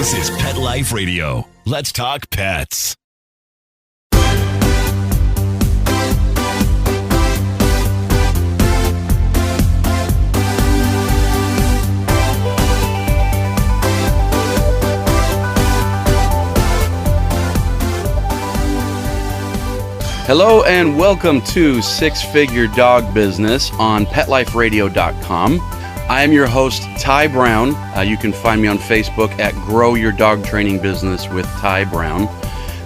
This is Pet Life Radio. Let's talk pets. Hello and welcome to Six Figure Dog Business on PetLifeRadio.com. I am your host, Ty Brown. You can find me on Facebook at Grow Your Dog Training Business with Ty Brown.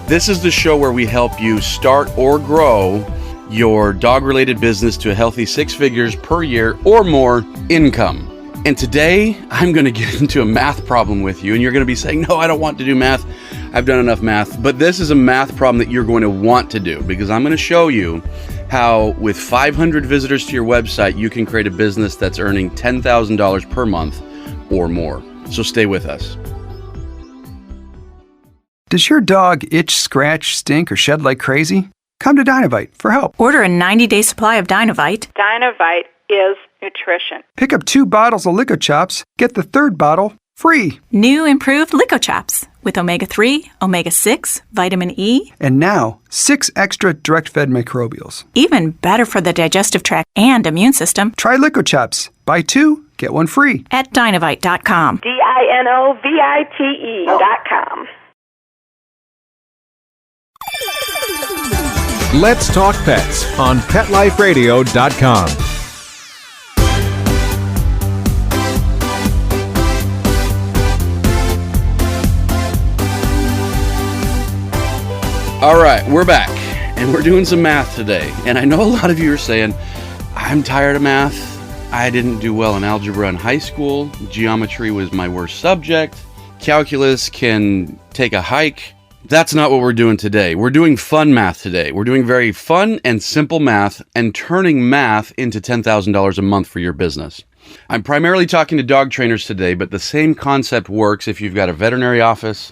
This is the show where we help you start or grow your dog-related business to a healthy 6 figures per year or more income. And today, I'm going to get into a math problem with you, and you're going to be saying, no, I don't want to do math. I've done enough math. But this is a math problem that you're going to want to do, because I'm going to show you how with 500 visitors to your website, you can create a business that's earning $10,000 per month or more. So stay with us. Does your dog itch, scratch, stink, or shed like crazy? Come to Dinovite for help. Order a 90-day supply of Dinovite. Dinovite is nutrition. Pick up 2 bottles of LicoChops, get the 3rd bottle free. New improved LicoChops with omega-3, omega-6, vitamin E. And now, 6 extra direct-fed microbials. Even better for the digestive tract and immune system. Try LicoChops. Buy 2, get 1 free. At Dinovite.com. DINOVITE.com. Let's Talk Pets on PetLifeRadio.com. All right, we're back, and we're doing some math today. And I know a lot of you are saying, I'm tired of math. I didn't do well in algebra in high school. Geometry was my worst subject. Calculus can take a hike. That's not what we're doing today. We're doing fun math today. We're doing very fun and simple math and turning math into $10,000 a month for your business. I'm primarily talking to dog trainers today, but the same concept works if you've got a veterinary office,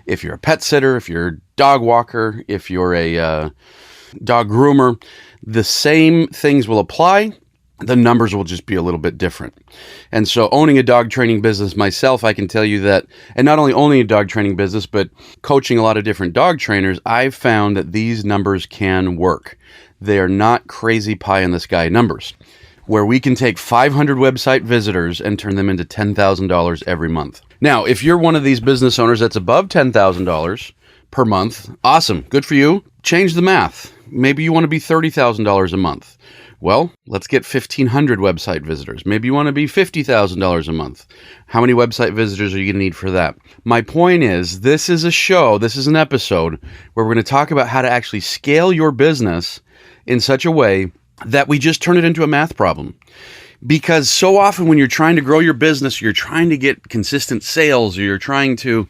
if you're a pet sitter, if you're a dog walker, if you're a dog groomer. The same things will apply. The numbers will just be a little bit different. And so owning a dog training business myself, I can tell you that, and not only owning a dog training business, but coaching a lot of different dog trainers, I've found that these numbers can work. They are not crazy pie in the sky numbers, where we can take 500 website visitors and turn them into $10,000 every month. Now, if you're one of these business owners that's above $10,000 per month, awesome, good for you. Change the math. Maybe you want to be $30,000 a month. Well, let's get 1,500 website visitors. Maybe you want to be $50,000 a month. How many website visitors are you going to need for that? My point is, this is an episode where we're going to talk about how to actually scale your business in such a way that we just turn it into a math problem. Because so often when you're trying to grow your business, you're trying to get consistent sales, or you're trying to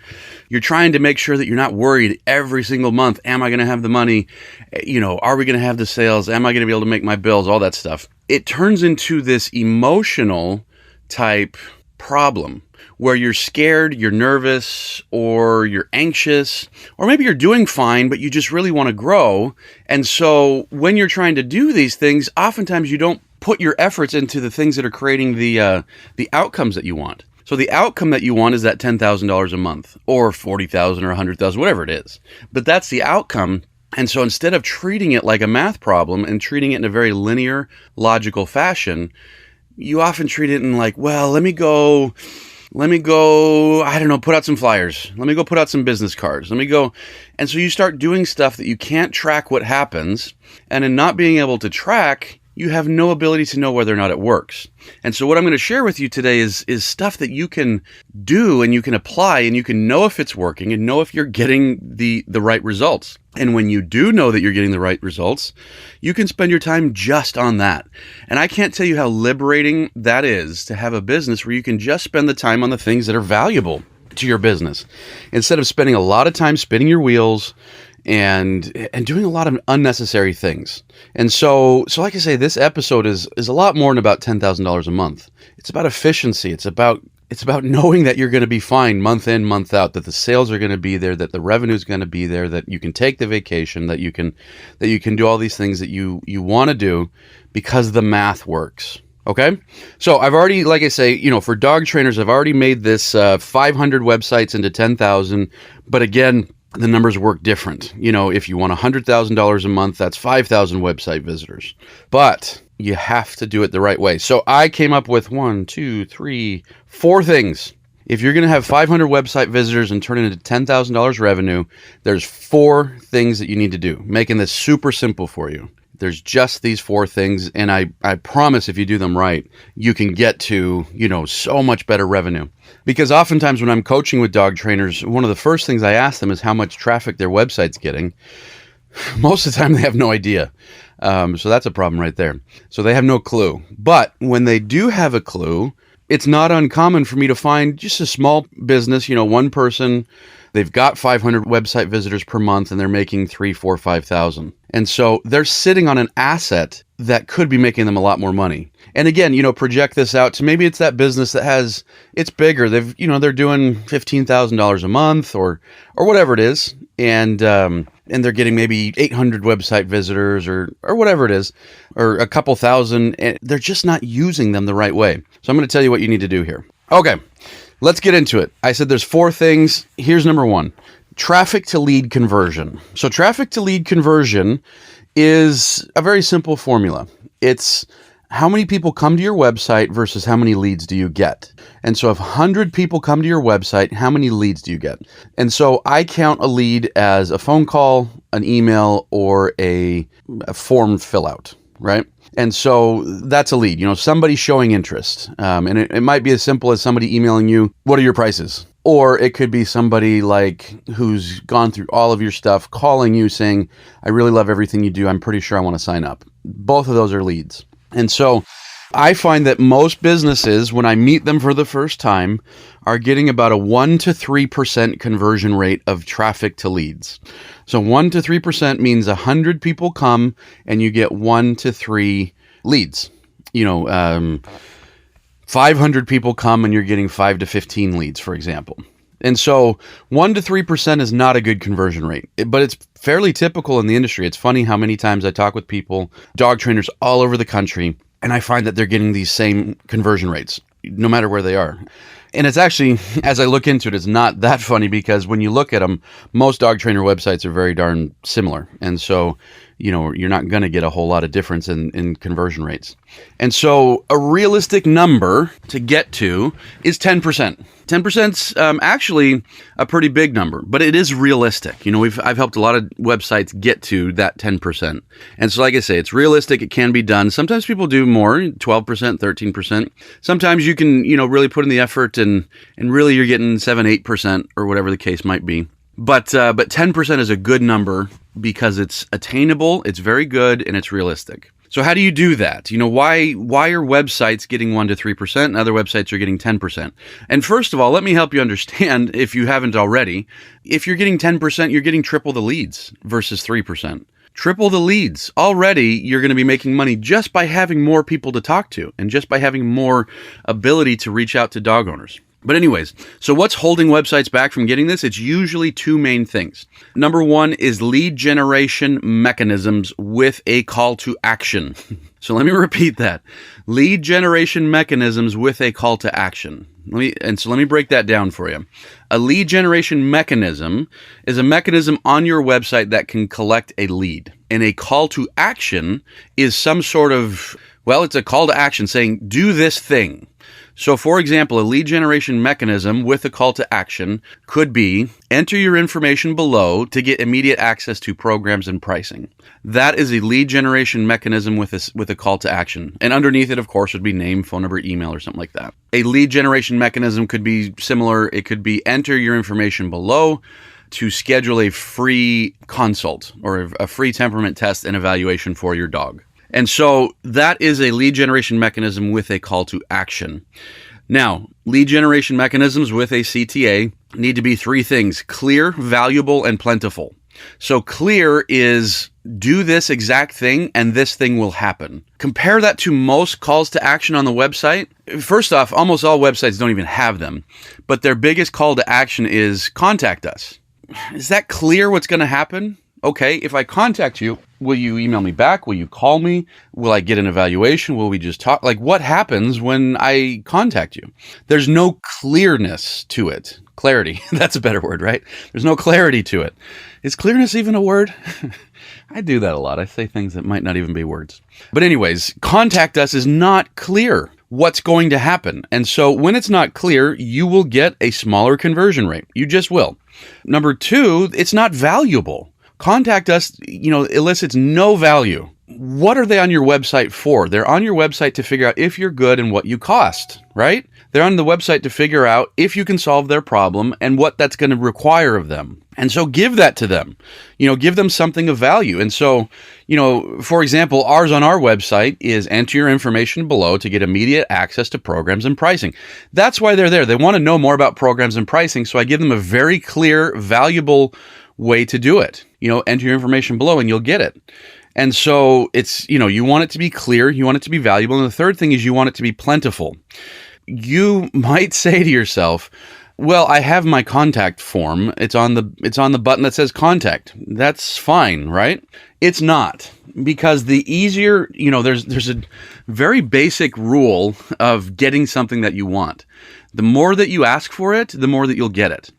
make sure that you're not worried every single month. Am I going to have the money? Are we going to have the sales? Am I going to be able to make my bills? All that stuff. It turns into this emotional type problem where you're scared, you're nervous, or you're anxious, or maybe you're doing fine, but you just really want to grow. And so when you're trying to do these things, oftentimes you don't put your efforts into the things that are creating the outcomes that you want. So the outcome that you want is that $10,000 a month, or $40,000 or $100,000, whatever it is. But that's the outcome. And so instead of treating it like a math problem and treating it in a very linear, logical fashion, you often treat it in like, well, let me go, I don't know, put out some flyers. Let me go put out some business cards. Let me go. And so you start doing stuff that you can't track what happens. And in not being able to track, you have no ability to know whether or not it works. And so what I'm going to share with you today is stuff that you can do and you can apply and you can know if it's working and know if you're getting the right results. And when you do know that you're getting the right results, you can spend your time just on that. And I can't tell you how liberating that is to have a business where you can just spend the time on the things that are valuable to your business instead of spending a lot of time spinning your wheels and doing a lot of unnecessary things. And so like I say, this episode is a lot more than about $10,000 a month. It's about efficiency. It's about knowing that you're going to be fine month in, month out, that the sales are going to be there, that the revenue is going to be there, that you can take the vacation, that you can do all these things that you want to do because the math works. Okay. So I've already, like I say, for dog trainers, I've already made this 500 websites into 10,000. But again, the numbers work different. If you want $100,000 a month, that's 5,000 website visitors. But you have to do it the right way. So I came up with 4 things. If you're going to have 500 website visitors and turn it into $10,000 revenue, there's 4 things that you need to do, making this super simple for you. There's just these 4 things, and I promise if you do them right, you can get to, so much better revenue. Because oftentimes when I'm coaching with dog trainers, one of the first things I ask them is how much traffic their website's getting. Most of the time they have no idea. So that's a problem right there. So they have no clue. But when they do have a clue, it's not uncommon for me to find just a small business, one person. They've got 500 website visitors per month and they're making 3,000, 4,000, 5,000. And so they're sitting on an asset that could be making them a lot more money. And again, project this out to maybe it's that business that it's bigger. They're doing $15,000 a month or whatever it is. And they're getting maybe 800 website visitors or whatever it is, or a couple thousand, and they're just not using them the right way. So I'm going to tell you what you need to do here. Okay. Let's get into it. I said there's 4 things. Here's number 1, traffic to lead conversion. So traffic to lead conversion is a very simple formula. It's how many people come to your website versus how many leads do you get. And so if 100 people come to your website, how many leads do you get? And so I count a lead as a phone call, an email, or a form fill out, right? And so that's a lead, somebody showing interest. And it might be as simple as somebody emailing you, what are your prices? Or it could be somebody who's gone through all of your stuff, calling you saying, I really love everything you do. I'm pretty sure I want to sign up. Both of those are leads. And so I find that most businesses, when I meet them for the first time, are getting about a 1 to 3% conversion rate of traffic to leads. So 1 to 3% means 100 people come and you get 1 to 3 leads. 500 people come and you're getting 5 to 15 leads, for example. And so 1 to 3% is not a good conversion rate, but it's fairly typical in the industry. It's funny how many times I talk with people, dog trainers all over the country, and I find that they're getting these same conversion rates, no matter where they are. And it's actually, as I look into it, it's not that funny because when you look at them, most dog trainer websites are very darn similar. And so, you're not going to get a whole lot of difference in conversion rates. And so a realistic number to get to is 10%. 10%'s actually a pretty big number, but it is realistic. I've helped a lot of websites get to that 10%. And so like I say, it's realistic. It can be done. Sometimes people do more, 12%, 13%. Sometimes you can, really put in the effort and really you're getting 7, 8% or whatever the case might be. But 10% is a good number because it's attainable, it's very good, and it's realistic. So how do you do that? Why are websites getting 1 to 3% and other websites are getting 10%? And first of all, let me help you understand, if you haven't already, if you're getting 10%, you're getting triple the leads versus 3%. Triple the leads. Already, you're going to be making money just by having more people to talk to and just by having more ability to reach out to dog owners. But anyways, so what's holding websites back from getting this? It's usually 2 main things. Number 1 is lead generation mechanisms with a call to action. So let me repeat that. Lead generation mechanisms with a call to action. Let me break that down for you. A lead generation mechanism is a mechanism on your website that can collect a lead. And a call to action is some sort of, it's a call to action saying, do this thing. So, for example, a lead generation mechanism with a call to action could be enter your information below to get immediate access to programs and pricing. That is a lead generation mechanism with a call to action. And underneath it, of course, would be name, phone number, email, or something like that. A lead generation mechanism could be similar. It could be enter your information below to schedule a free consult or a free temperament test and evaluation for your dog. And so that is a lead generation mechanism with a call to action. Now, lead generation mechanisms with a CTA need to be 3 things: clear, valuable, and plentiful. So clear is do this exact thing and this thing will happen. Compare that to most calls to action on the website. First off, almost all websites don't even have them, but their biggest call to action is contact us. Is that clear what's going to happen? okay, if I contact you, will you email me back? Will you call me? Will I get an evaluation? Will we just talk? Like, what happens when I contact you? There's no clearness to it. Clarity. That's a better word, right? There's no clarity to it. Is clearness even a word? I do that a lot. I say things that might not even be words. But anyways, contact us is not clear what's going to happen. And so when it's not clear, you will get a smaller conversion rate. You just will. Number two, it's not valuable. Contact us, elicits no value. What are they on your website for? They're on your website to figure out if you're good and what you cost, right? They're on the website to figure out if you can solve their problem and what that's going to require of them. And so give that to them, give them something of value. And so, for example, ours on our website is enter your information below to get immediate access to programs and pricing. That's why they're there. They want to know more about programs and pricing. So I give them a very clear, valuable way to do it. Enter your information below and you'll get it. And so it's, you want it to be clear, you want it to be valuable. And the third thing is you want it to be plentiful. You might say to yourself, well, I have my contact form. It's on the button that says contact. That's fine, right? It's not, because the easier, there's a very basic rule of getting something that you want. The more that you ask for it, the more that you'll get it.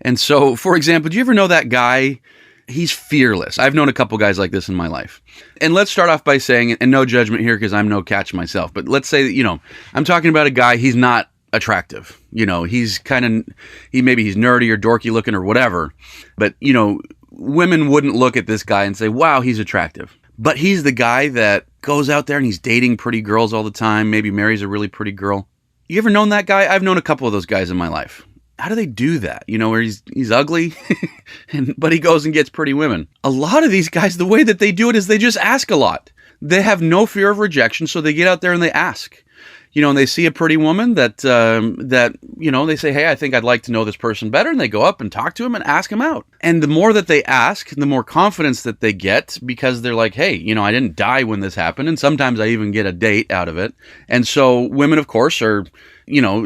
And so, for example, do you ever know that guy? He's fearless. I've known a couple guys like this in my life. And let's start off by saying, and no judgment here because I'm no catch myself, but let's say that, I'm talking about a guy, he's not attractive. He's maybe he's nerdy or dorky looking or whatever. But, women wouldn't look at this guy and say, wow, he's attractive. But he's the guy that goes out there and he's dating pretty girls all the time, maybe marries a really pretty girl. You ever known that guy? I've known a couple of those guys in my life. How do they do that? Where he's ugly, but he goes and gets pretty women. A lot of these guys, the way that they do it is they just ask a lot. They have no fear of rejection, so they get out there and they ask. And they see a pretty woman that they say, hey, I think I'd like to know this person better. And they go up and talk to him and ask him out. And the more that they ask, the more confidence that they get, because they're like, hey, I didn't die when this happened. And sometimes I even get a date out of it. And so women, of course, are,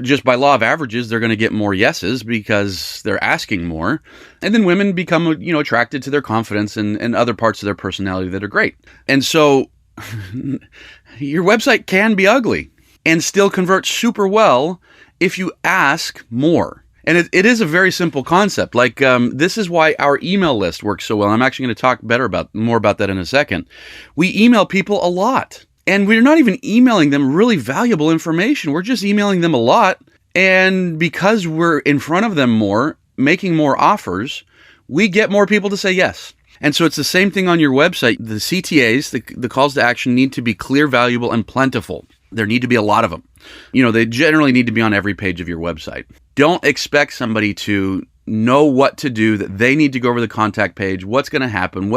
just by law of averages, they're going to get more yeses because they're asking more. And then women become, attracted to their confidence and other parts of their personality that are great. And so your website can be ugly and still convert super well if you ask more. And it is a very simple concept. Like, this is why our email list works so well. I'm actually going to talk more about that in a second. We email people a lot. And we're not even emailing them really valuable information. We're just emailing them a lot. And because we're in front of them more, making more offers, we get more people to say yes. And so it's the same thing on your website. The CTAs, the calls to action, need to be clear, valuable, and plentiful. There need to be a lot of them. They generally need to be on every page of your website. Don't expect somebody to know what to do, that they need to go over the contact page, what's going to happen,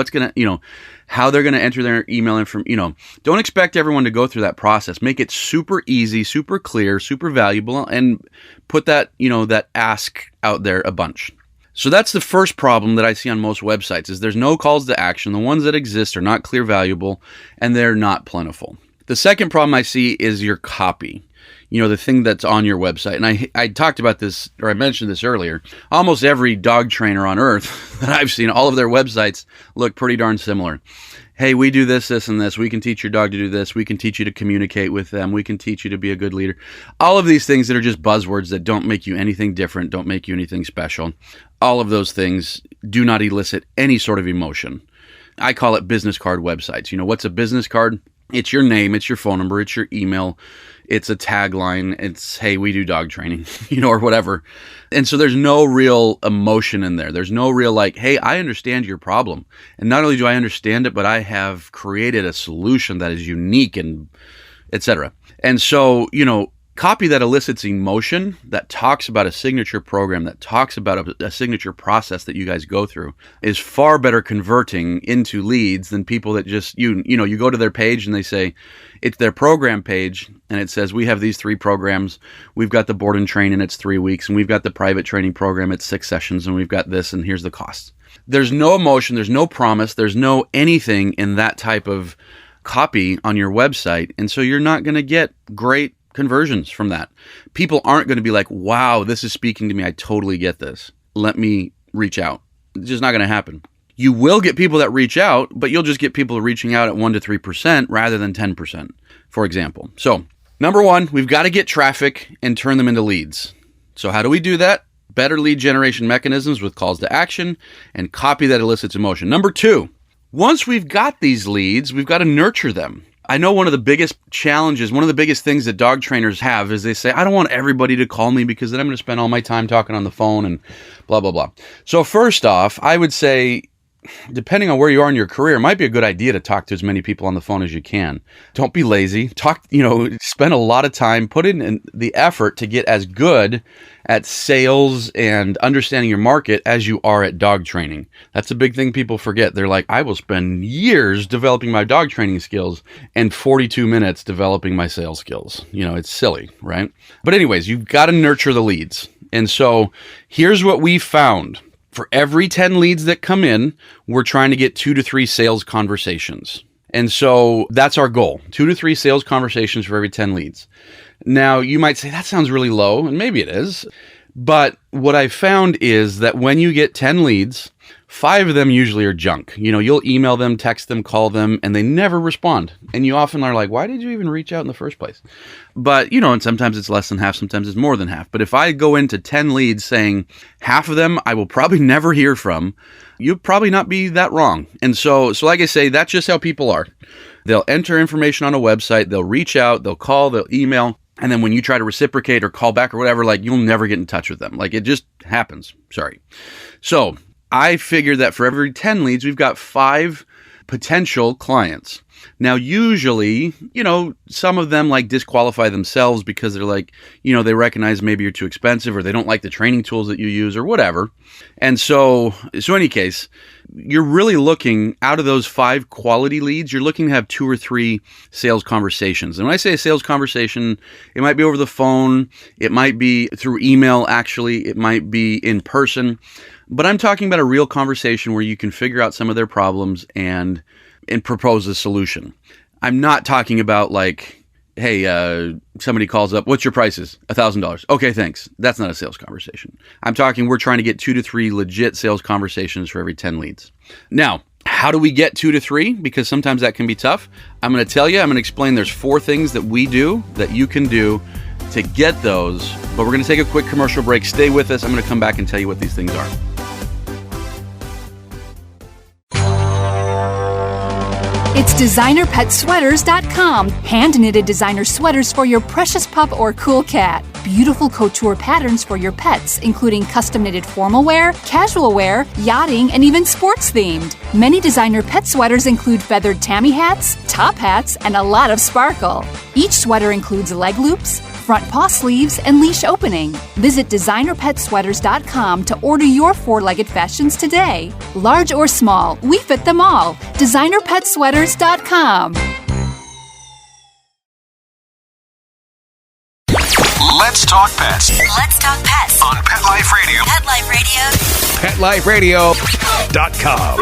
how they're going to enter their email information. Don't expect everyone to go through that process. Make it super easy, super clear, super valuable, and put that, that ask out there a bunch. So that's the first problem that I see on most websites is there's no calls to action. The ones that exist are not clear, valuable, and they're not plentiful. The second problem I see is your copy. The thing that's on your website. And I talked about this, or I mentioned this earlier. Almost every dog trainer on earth that I've seen, all of their websites look pretty darn similar. Hey, we do this, this, and this. We can teach your dog to do this. We can teach you to communicate with them. We can teach you to be a good leader. All of these things that are just buzzwords that don't make you anything different, don't make you anything special. All of those things do not elicit any sort of emotion. I call it business card websites. What's a business card? It's your name, it's your phone number, it's your email, it's a tagline, it's, hey, we do dog training, or whatever. And so there's no real emotion in there. There's no real hey, I understand your problem. And not only do I understand it, but I have created a solution that is unique and et cetera. And so, copy that elicits emotion, that talks about a signature program, that talks about a signature process that you guys go through, is far better converting into leads than people that just, you go to their page and they say, it's their program page, and it says, we have these 3 programs, we've got the board and train, and it's 3 weeks, and we've got the private training program, it's 6 sessions, and we've got this, and here's the cost. There's no emotion, there's no promise, there's no anything in that type of copy on your website, and so you're not going to get great conversions from that. People aren't going to be like, wow, this is speaking to me. I totally get this. Let me reach out. It's just not going to happen. You will get people that reach out, but you'll just get people reaching out at 1 to 3% rather than 10%, for example. So, number one, we've got to get traffic and turn them into leads. So how do we do that? Better lead generation mechanisms with calls to action and copy that elicits emotion. Number two, once we've got these leads, we've got to nurture them. I know one of the biggest challenges, one of the biggest things that dog trainers have is they say, I don't want everybody to call me because then I'm going to spend all my time talking on the phone and blah, blah, blah. So first off, I would say, depending on where you are in your career, it might be a good idea to talk to as many people on the phone as you can. Don't be lazy. Spend a lot of time, put in the effort to get as good at sales and understanding your market as you are at dog training. That's a big thing people forget. They're like, I will spend years developing my dog training skills and 42 minutes developing my sales skills. It's silly, right? But anyways, you've got to nurture the leads. And so here's what we found. For every 10 leads that come in, we're trying to get 2 to 3 sales conversations. And so that's our goal, 2 to 3 sales conversations for every 10 leads. Now, you might say, that sounds really low, and maybe it is. But what I found is that when you get 10 leads, 5 of them usually are junk. You'll email them, text them, call them, and they never respond. And you often are like, why did you even reach out in the first place? But, and sometimes it's less than half, sometimes it's more than half. But if I go into 10 leads saying half of them I will probably never hear from, you'll probably not be that wrong. And so like I say, that's just how people are. They'll enter information on a website, they'll reach out, they'll call, they'll email. And then when you try to reciprocate or call back or whatever, you'll never get in touch with them. It just happens. Sorry. So I figured that for every 10 leads, we've got 5 potential clients. Now, usually, some of them disqualify themselves because they're they recognize maybe you're too expensive or they don't like the training tools that you use or whatever. And so in any case, you're really looking out of those 5 quality leads, you're looking to have 2 or 3 sales conversations. And when I say a sales conversation, it might be over the phone, it might be through email, actually, it might be in person. But I'm talking about a real conversation where you can figure out some of their problems and propose a solution. I'm not talking about hey, somebody calls up, what's your prices? $1,000. Okay, thanks. That's not a sales conversation. I'm talking, we're trying to get 2 to 3 legit sales conversations for every 10 leads. Now, how do we get 2 to 3? Because sometimes that can be tough. I'm going to explain there's 4 things that we do that you can do to get those. But we're going to take a quick commercial break. Stay with us. I'm going to come back and tell you what these things are. It's DesignerPetSweaters.com. Hand-knitted designer sweaters for your precious pup or cool cat. Beautiful couture patterns for your pets, including custom-knitted formal wear, casual wear, yachting, and even sports-themed. Many designer pet sweaters include feathered tammy hats, top hats, and a lot of sparkle. Each sweater includes leg loops, front paw sleeves, and leash opening. Visit DesignerPetSweaters.com to order your 4-legged fashions today. Large or small, we fit them all. DesignerPetSweaters.com. Let's talk pets Let's talk pets on Pet Life Radio. Pet Life Radio. PetLifeRadio.com.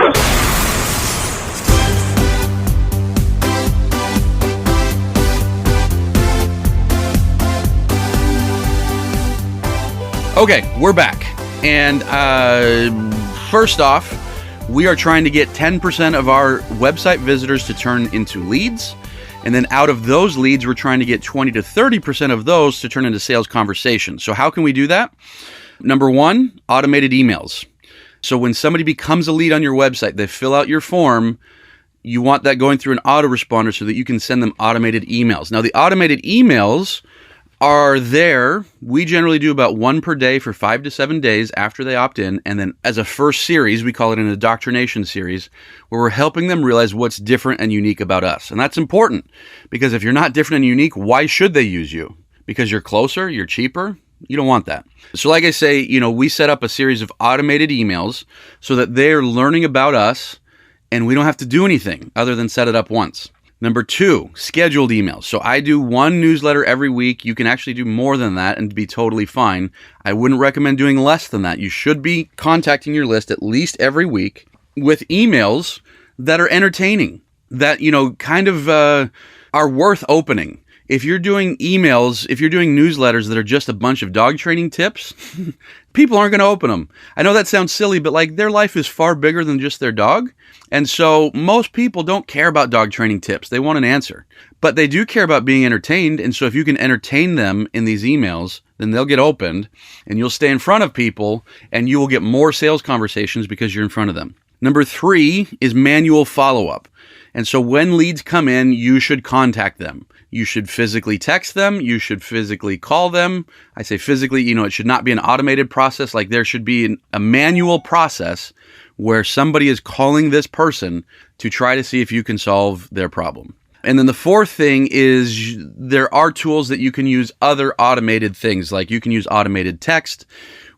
Okay, we're back. And first off, we are trying to get 10% of our website visitors to turn into leads. And then out of those leads, we're trying to get 20 to 30% of those to turn into sales conversations. So how can we do that? Number one, automated emails. So when somebody becomes a lead on your website, they fill out your form, you want that going through an autoresponder so that you can send them automated emails. Now, the automated emails are there. We generally do about 1 per day for 5 to 7 days after they opt in. And then as a first series, we call it an indoctrination series, where we're helping them realize what's different and unique about us. And that's important because if you're not different and unique, why should they use you? Because you're closer, you're cheaper? You don't want that. So like I say, we set up a series of automated emails so that they're learning about us and we don't have to do anything other than set it up once. Number 2, scheduled emails. So I do 1 newsletter every week. You can actually do more than that and be totally fine. I wouldn't recommend doing less than that. You should be contacting your list at least every week with emails that are entertaining, that, are worth opening. If you're doing emails, if you're doing newsletters that are just a bunch of dog training tips, people aren't going to open them. I know that sounds silly, but like their life is far bigger than just their dog. And so most people don't care about dog training tips. They want an answer, but they do care about being entertained. And so if you can entertain them in these emails, then they'll get opened and you'll stay in front of people and you will get more sales conversations because you're in front of them. Number 3 is manual follow-up. And so when leads come in, you should contact them. You should physically text them. You should physically call them. I say physically, it should not be an automated process. Like there should be a manual process where somebody is calling this person to try to see if you can solve their problem. And then the 4th thing is there are tools that you can use other automated things. Like you can use automated text.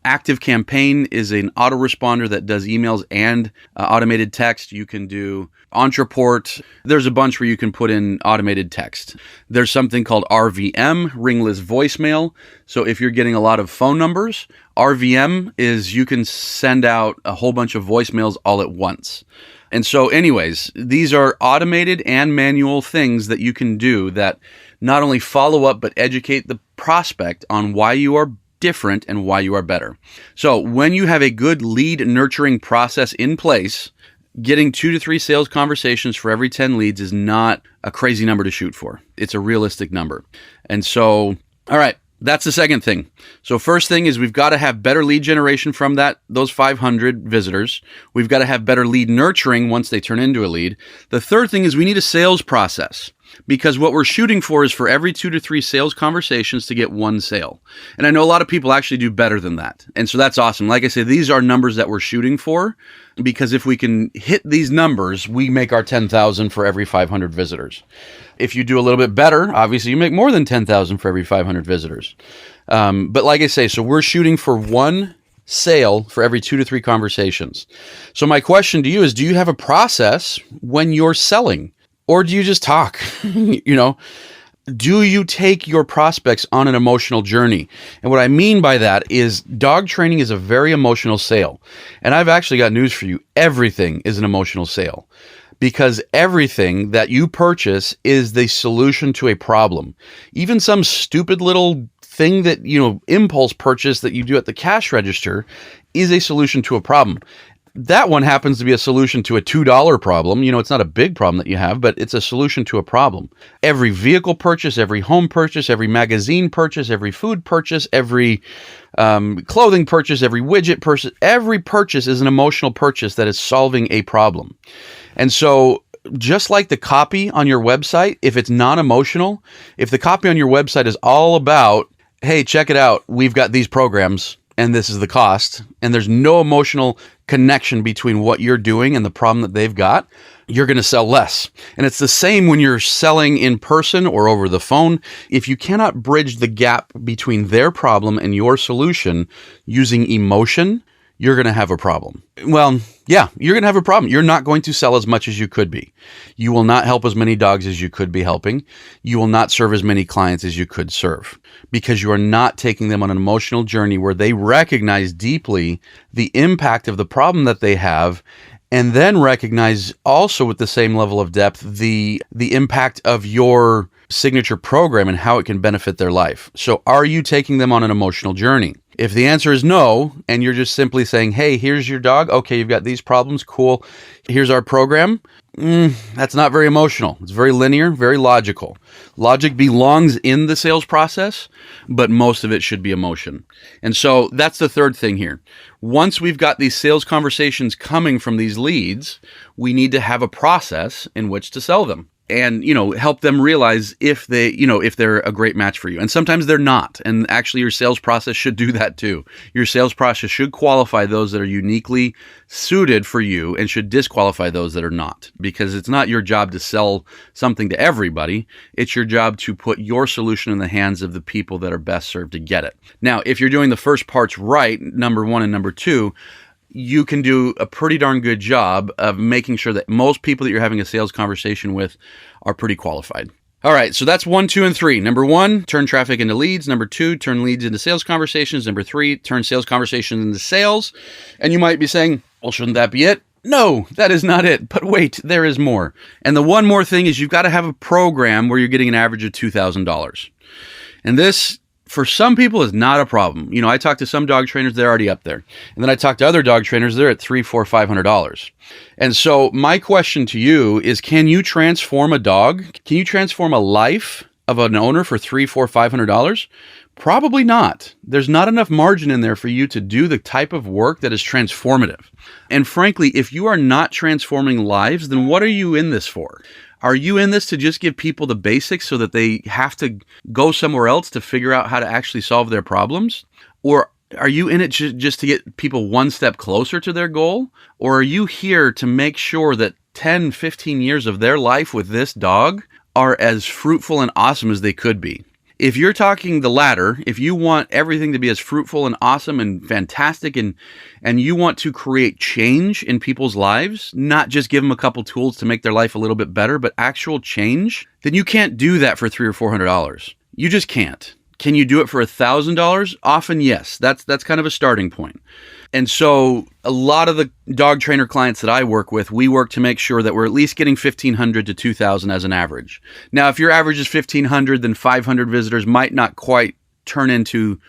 ActiveCampaign is an autoresponder that does emails and automated text. You can do Ontraport. There's a bunch where you can put in automated text. There's something called RVM, ringless voicemail. So if you're getting a lot of phone numbers, RVM is you can send out a whole bunch of voicemails all at once. And so anyways, these are automated and manual things that you can do that not only follow up, but educate the prospect on why you are different and why you are better. So when you have a good lead nurturing process in place, getting 2 to 3 sales conversations for every 10 leads is not a crazy number to shoot for. It's a realistic number. And so, all right, that's the second thing. So first thing is we've got to have better lead generation from those 500 visitors. We've got to have better lead nurturing once they turn into a lead. The third thing is we need a sales process. Because what we're shooting for is for every 2 to 3 sales conversations to get 1 sale. And I know a lot of people actually do better than that. And so that's awesome. Like I said, these are numbers that we're shooting for because if we can hit these numbers, we make our 10,000 for every 500 visitors. If you do a little bit better, obviously you make more than 10,000 for every 500 visitors. But like I say, so we're shooting for 1 sale for every 2 to 3 conversations. So my question to you is, do you have a process when you're selling? Or do you just talk? Do you take your prospects on an emotional journey? And what I mean by that is dog training is a very emotional sale. And I've actually got news for you. Everything is an emotional sale because everything that you purchase is the solution to a problem. Even some stupid little thing that, impulse purchase that you do at the cash register is a solution to a problem. That one happens to be a solution to a $2 problem. It's not a big problem that you have, but it's a solution to a problem. Every vehicle purchase, every home purchase, every magazine purchase, every food purchase, every clothing purchase, every widget purchase, every purchase is an emotional purchase that is solving a problem. And so just like the copy on your website, if it's non-emotional, if the copy on your website is all about, hey, check it out, we've got these programs, and this is the cost, and there's no emotional connection between what you're doing and the problem that they've got, you're going to sell less. And it's the same when you're selling in person or over the phone. If you cannot bridge the gap between their problem and your solution using emotion, you're going to have a problem. Well, yeah, you're going to have a problem. You're not going to sell as much as you could be. You will not help as many dogs as you could be helping. You will not serve as many clients as you could serve because you are not taking them on an emotional journey where they recognize deeply the impact of the problem that they have and then recognize also with the same level of depth the impact of your signature program and how it can benefit their life. So are you taking them on an emotional journey? If the answer is no, and you're just simply saying, hey, here's your dog. Okay, you've got these problems. Cool. Here's our program. That's not very emotional. It's very linear, very logical. Logic belongs in the sales process, but most of it should be emotion. And so that's the third thing here. Once we've got these sales conversations coming from these leads, we need to have a process in which to sell them. And, help them realize if they're a great match for you. And sometimes they're not. And actually your sales process should do that too. Your sales process should qualify those that are uniquely suited for you and should disqualify those that are not. Because it's not your job to sell something to everybody. It's your job to put your solution in the hands of the people that are best served to get it. Now, if you're doing the first parts right, number 1 and number 2, you can do a pretty darn good job of making sure that most people that you're having a sales conversation with are pretty qualified. All right, so that's 1, 2, and 3. Number 1, turn traffic into leads. Number 2, turn leads into sales conversations. Number 3, turn sales conversations into sales. And you might be saying, well, shouldn't that be it? No, that is not it. But wait, there is more. And the one more thing is you've got to have a program where you're getting an average of $2,000. And this, for some people, is not a problem. You know, I talk to some dog trainers, they're already up there. And then I talk to other dog trainers, they're at $300, $400, $500. And so my question to you is, can you transform a dog? Can you transform a life of an owner for $300, $400, $500? Probably not. There's not enough margin in there for you to do the type of work that is transformative. And frankly, if you are not transforming lives, then what are you in this for? Are you in this to just give people the basics so that they have to go somewhere else to figure out how to actually solve their problems? Or are you in it just to get people one step closer to their goal? Or are you here to make sure that 10, 15 years of their life with this dog are as fruitful and awesome as they could be? If you're talking the latter, if you want everything to be as fruitful and awesome and fantastic and you want to create change in people's lives, not just give them a couple tools to make their life a little bit better, but actual change, then you can't do that for $300 or $400. You just can't. Can you do it for $1,000? Often, yes. That's kind of a starting point. And so a lot of the dog trainer clients that I work with, we work to make sure that we're at least getting $1,500 to $2,000 as an average. Now, if your average is $1,500, then 500 visitors might not turn into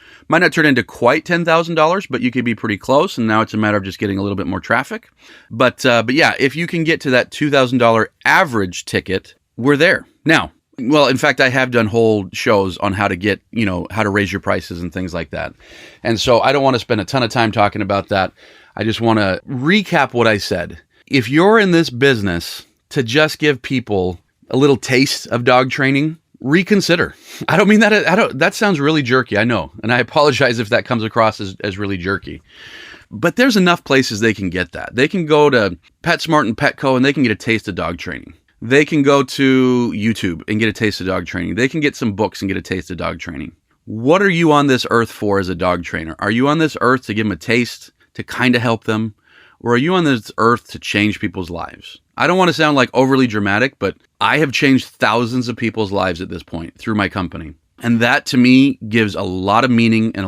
quite $10,000, but you could be pretty close. And now it's a matter of just getting a little bit more traffic. But yeah, if you can get to that $2,000 average ticket, we're there. Now, well, in fact, I have done whole shows on how to get, how to raise your prices and things like that. And so I don't want to spend a ton of time talking about that. I just want to recap what I said. If you're in this business to just give people a little taste of dog training, reconsider. I don't mean that. That sounds really jerky. I know. And I apologize if that comes across as really jerky. But there's enough places they can get that. They can go to PetSmart and Petco and they can get a taste of dog training. They can go to YouTube and get a taste of dog training. They can get some books and get a taste of dog training. What are you on this earth for as a dog trainer? Are you on this earth to give them a taste, to kind of help them? Or are you on this earth to change people's lives? I don't want to sound like overly dramatic, but I have changed thousands of people's lives at this point through my company. And that to me gives a lot of meaning and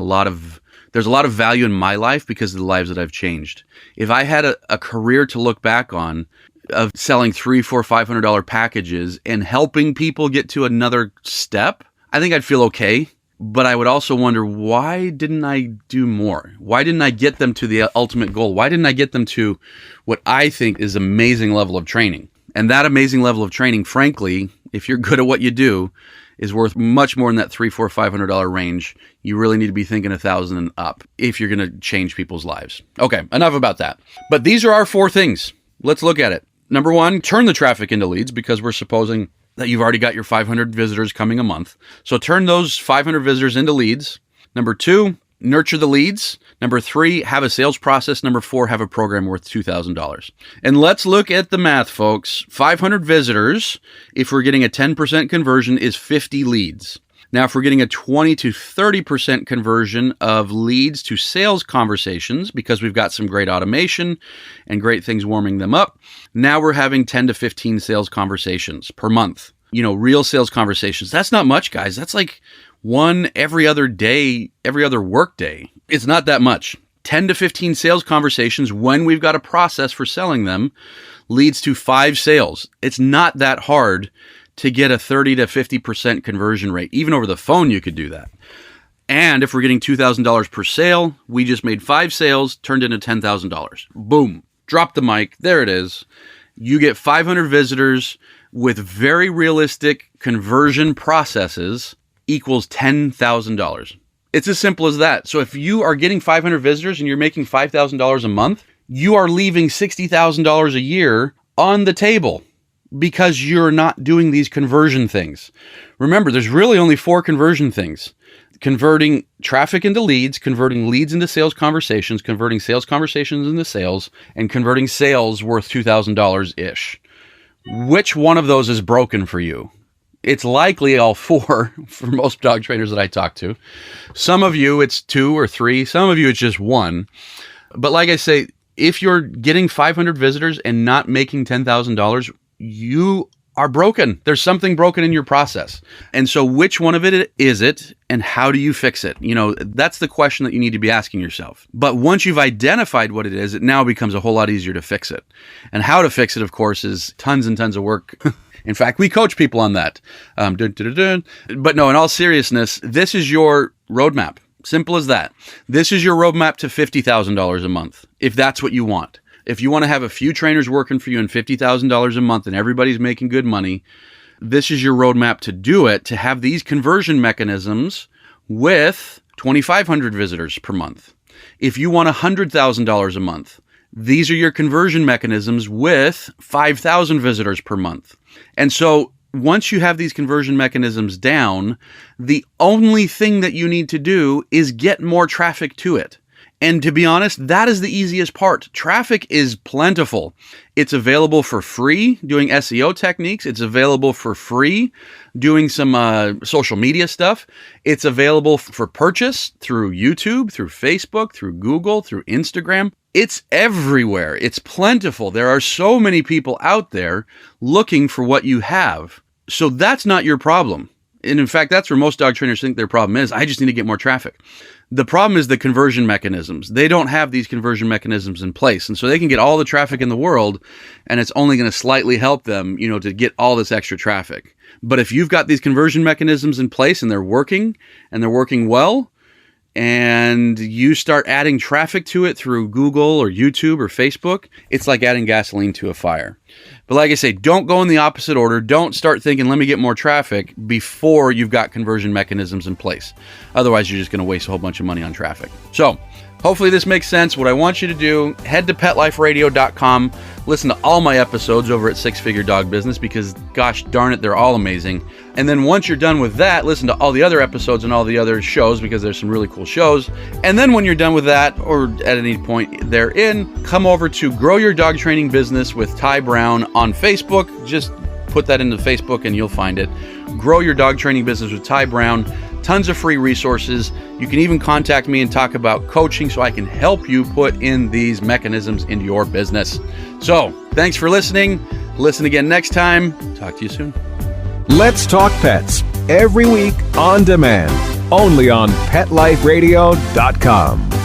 there's a lot of value in my life because of the lives that I've changed. If I had a career to look back on, of selling $300, $400, $500 packages and helping people get to another step, I think I'd feel okay. But I would also wonder, why didn't I do more? Why didn't I get them to the ultimate goal? Why didn't I get them to what I think is an amazing level of training? And that amazing level of training, frankly, if you're good at what you do, is worth much more than that $300, $400, $500 range. You really need to be thinking $1,000 and up if you're going to change people's lives. Okay, enough about that. But these are our 4 things. Let's look at it. Number 1, turn the traffic into leads, because we're supposing that you've already got your 500 visitors coming a month. So turn those 500 visitors into leads. Number 2, nurture the leads. Number 3, have a sales process. Number 4, have a program worth $2,000. And let's look at the math, folks. 500 visitors, if we're getting a 10% conversion, is 50 leads. Now, if we're getting a 20 to 30% conversion of leads to sales conversations, because we've got some great automation and great things warming them up, now we're having 10 to 15 sales conversations per month. Real sales conversations. That's not much, guys. That's like one every other day, every other work day. It's not that much. 10 to 15 sales conversations when we've got a process for selling them leads to 5 sales. It's not that hard to get a 30 to 50% conversion rate. Even over the phone, you could do that. And if we're getting $2,000 per sale, we just made 5 sales, turned into $10,000. Boom. Drop the mic. There it is. You get 500 visitors with very realistic conversion processes equals $10,000. It's as simple as that. So if you are getting 500 visitors and you're making $5,000 a month, you are leaving $60,000 a year on the table, because you're not doing these conversion things. Remember, there's really only 4 conversion things. Converting traffic into leads, converting leads into sales conversations, converting sales conversations into sales, and converting sales worth $2,000-ish. Which one of those is broken for you? It's likely all 4 for most dog trainers that I talk to. Some of you, it's 2 or 3. Some of you, it's just 1. But like I say, if you're getting 500 visitors and not making $10,000, you are broken. There's something broken in your process. And so which one of it is it, and how do you fix it? That's the question that you need to be asking yourself. But once you've identified what it is, it now becomes a whole lot easier to fix it. And how to fix it, of course, is tons and tons of work. In fact, we coach people on that. But no, in all seriousness, this is your roadmap. Simple as that. This is your roadmap to $50,000 a month, if that's what you want. If you want to have a few trainers working for you and $50,000 a month and everybody's making good money, this is your roadmap to do it, to have these conversion mechanisms with 2,500 visitors per month. If you want $100,000 a month, these are your conversion mechanisms with 5,000 visitors per month. And so once you have these conversion mechanisms down, the only thing that you need to do is get more traffic to it. And to be honest, that is the easiest part. Traffic is plentiful. It's available for free doing SEO techniques. It's available for free doing some social media stuff. It's available for purchase through YouTube, through Facebook, through Google, through Instagram. It's everywhere. It's plentiful. There are so many people out there looking for what you have. So that's not your problem. And in fact, that's where most dog trainers think their problem is. I just need to get more traffic. The problem is the conversion mechanisms. They don't have these conversion mechanisms in place. And so they can get all the traffic in the world, and it's only going to slightly help them, to get all this extra traffic. But if you've got these conversion mechanisms in place and they're working well, and you start adding traffic to it through Google or YouTube or Facebook, it's like adding gasoline to a fire. But like I say, don't go in the opposite order. Don't start thinking, let me get more traffic before you've got conversion mechanisms in place. Otherwise, you're just going to waste a whole bunch of money on traffic. So hopefully this makes sense. What I want you to do, head to PetLifeRadio.com, listen to all my episodes over at Six Figure Dog Business, because gosh darn it, they're all amazing. And then once you're done with that, listen to all the other episodes and all the other shows, because there's some really cool shows. And then when you're done with that, or at any point therein, come over to Grow Your Dog Training Business with Ty Brown on Facebook. Just put that into Facebook and you'll find it. Grow Your Dog Training Business with Ty Brown. Tons of free resources. You can even contact me and talk about coaching so I can help you put in these mechanisms into your business. So, thanks for listening. Listen again next time. Talk to you soon. Let's Talk Pets, every week on demand, only on PetLifeRadio.com.